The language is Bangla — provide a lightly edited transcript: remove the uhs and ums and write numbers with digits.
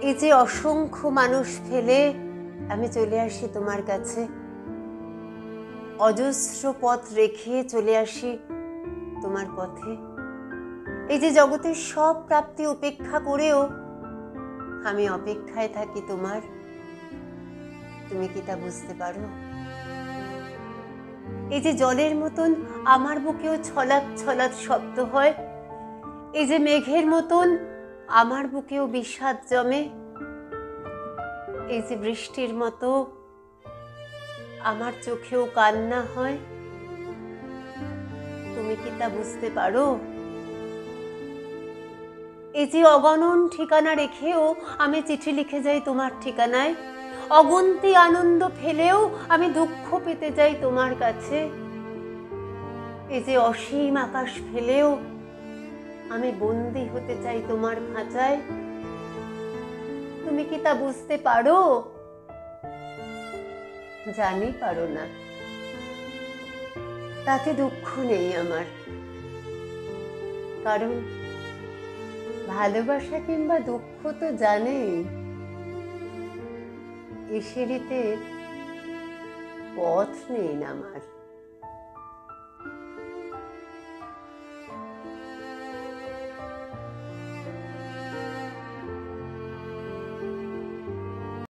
এই যে অসংখ্য মানুষ ফেলে আমি চলে আসি তোমার কাছে, অজস্র পথ রেখে চলে আসি তোমার পথে। এই যে জগতের সব প্রাপ্তি উপেক্ষা করেও আমি অপেক্ষায় থাকি তোমার, তুমি কি তা বুঝতে পারো? এই যে জলের মতন আমার বুকেও ছলাৎ ছলাৎ শব্দ হয়, এই যে মেঘের মতন আমার বুকেও বিষাদ জমে, এই যে বৃষ্টির মতো আমার চোখেও কান্না হয়, তুমি কি তা বুঝতে পারো? এই যে অগণন ঠিকানা রেখেও আমি চিঠি লিখে যাই তোমার ঠিকানায়, অগুন্তি আনন্দ ফেলেও আমি দুঃখ পেতে যাই তোমার কাছে, এই যে অসীম আকাশ ফেলেও আমি বন্দী হতে চাই তোমার খাঁচায়, তুমি কি তা বুঝতে পারো? জানি পারো না, তাতে দুঃখ নেই আমার, কারণ ভালোবাসা কিংবা দুঃখ তো জানেই এ সিঁড়িতে পথ নেই আমার।